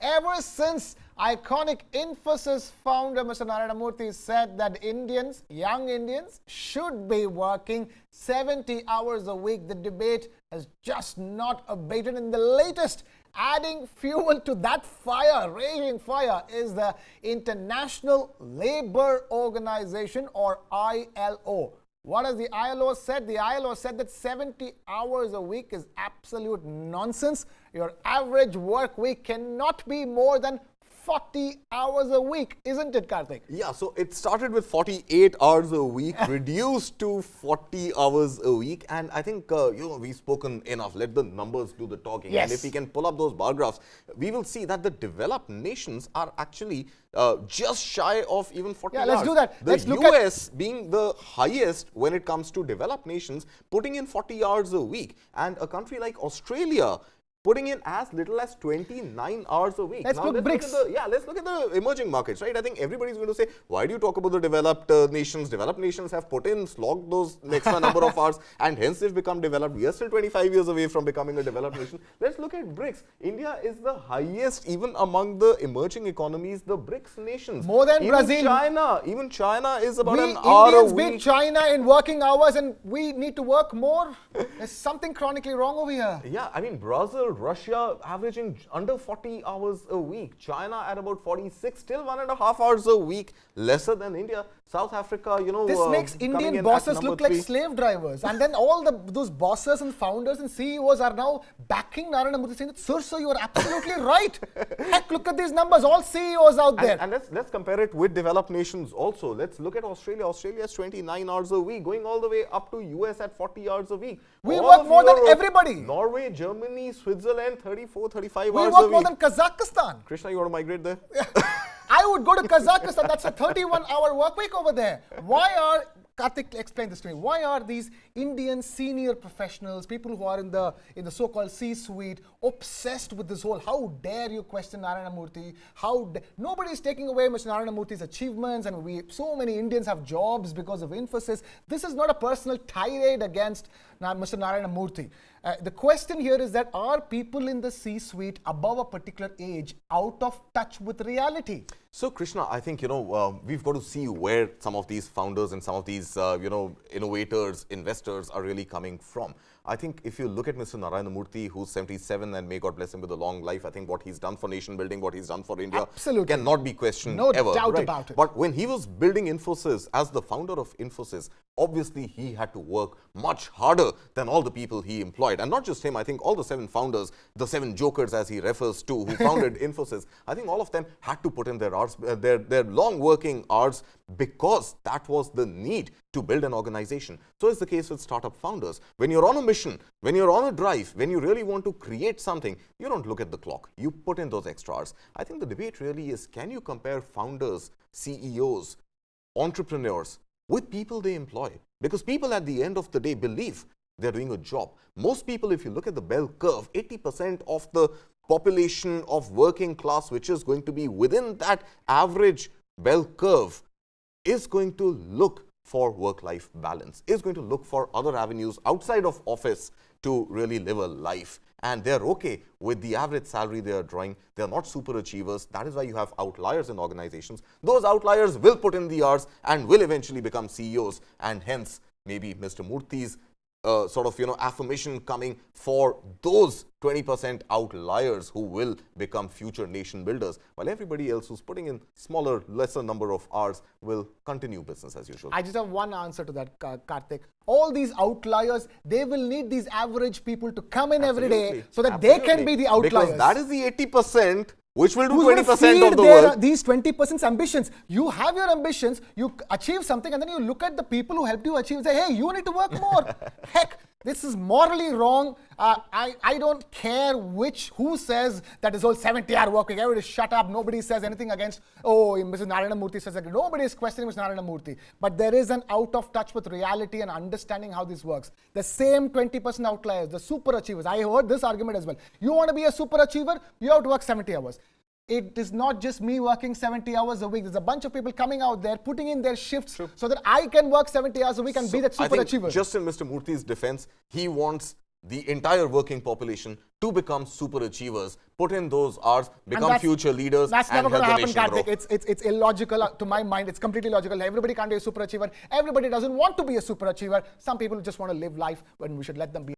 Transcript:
ever since iconic Infosys founder Mr. Narayana Murthy said that Indians, young Indians, should be working 70 hours a week, the debate has just not abated. In the latest, adding fuel to that fire, raging fire, is the International Labour Organization, or ILO. What has the ILO said? The ILO said that 70 hours a week is absolute nonsense. Your average work week cannot be more than 40 hours a week, isn't it, Kartik? Yeah, so it started with 48 hours a week, reduced to 40 hours a week. And I think, we've spoken enough. Let the numbers do the talking. Yes. And if we can pull up those bar graphs, we will see that the developed nations are actually just shy of even 40 hours. Yeah, let's do that. The US being the highest when it comes to developed nations, putting in 40 hours a week. And a country like Australia putting in as little as 29 hours a week. Let's look at the emerging markets, right? I think everybody's going to say, why do you talk about the developed nations? Developed nations have put in, slogged those extra number of hours, and hence they've become developed. We are still 25 years away from becoming a developed nation. Let's look at BRICS. India is the highest, even among the emerging economies, the BRICS nations. More than even Brazil. Even China is about an hour a Indians week. beat China in working hours, and we need to work more. There's something chronically wrong over here. Yeah, I mean, Brazil, Russia averaging under 40 hours a week. China at about 46, still 1.5 hours a week, lesser than India. South Africa, this makes Indian bosses look like slave drivers. And then all those bosses and founders and CEOs are now backing Narayana Murthy, saying that, sir, you are absolutely right. Heck, look at these numbers, all CEOs out there. And let's compare it with developed nations also. Let's look at Australia. Australia has 29 hours a week, going all the way up to US at 40 hours a week. We work more than everybody. Norway, Germany, Switzerland, 34, 35 hours a week. We work more than Kazakhstan. Krishna, you want to migrate there? I would go to Kazakhstan. That's a 31-hour work week over there. Why are, Kartik, explain this to me. Why are these Indian senior professionals, people who are in the so-called C-suite, obsessed with this whole, how dare you question Narayana Murthy? Nobody is taking away Mr. Narayana Murthy's achievements, and so many Indians have jobs because of Infosys. This is not a personal tirade against Mr. Narayana Murthy. The question here is that, are people in the C-suite above a particular age out of touch with reality? So, Krishna, I think, we've got to see where some of these founders and some of these, innovators, investors are really coming from. I think if you look at Mr. Narayana Murthy, who's 77, and may God bless him with a long life, I think what he's done for nation building, what he's done for India, cannot be questioned ever. No doubt about it. But when he was building Infosys, as the founder of Infosys, obviously he had to work much harder than all the people he employed. And not just him, I think all the 7 founders, the 7 jokers as he refers to, who founded Infosys, I think all of them had to put in their hours, their long working hours, because that was the need to build an organization. So is the case with startup founders. When you're on a mission, when you're on a drive, when you really want to create something, you don't look at the clock. You put in those extra hours. I think the debate really is, can you compare founders, CEOs, entrepreneurs with people they employ? Because people at the end of the day believe they're doing a job. Most people, if you look at the bell curve, 80% of the population of working class, which is going to be within that average bell curve, is going to look for work-life balance, is going to look for other avenues outside of office to really live a life. And they're okay with the average salary they are drawing. They're not super achievers. That is why you have outliers in organizations. Those outliers will put in the hours and will eventually become CEOs. And hence, maybe Mr. Murthy's affirmation coming for those 20% outliers who will become future nation builders, while everybody else who's putting in smaller, lesser number of hours will continue business as usual. I just have one answer to that, Kartik. All these outliers, they will need these average people to come in every day so that they can be the outliers. Because that is the 80%. Which will do 20% of the work. These 20% ambitions. You have your ambitions, you achieve something, and then you look at the people who helped you achieve and say, hey, you need to work more. Heck, this is morally wrong. I don't care who says that is whole 70-hour work week. Everybody shut up. Nobody says anything against, Mr. Narayana Murthy says that. Nobody is questioning Mr. Narayana Murthy. But there is an out of touch with reality and understanding how this works. The same 20% outliers, the super achievers. I heard this argument as well. You want to be a super achiever, you have to work 70 hours. It is not just me working 70 hours a week. There's a bunch of people coming out there, putting in their shifts so that I can work 70 hours a week and be that super achiever. Just in Mr. Murthy's defense, he wants the entire working population to become super achievers, put in those hours, become that's- future leaders, That's and never help going to the happen, nation grow. Kartik. It's illogical to my mind. It's completely illogical. Everybody can't be a super achiever. Everybody doesn't want to be a super achiever. Some people just want to live life, and we should let them be.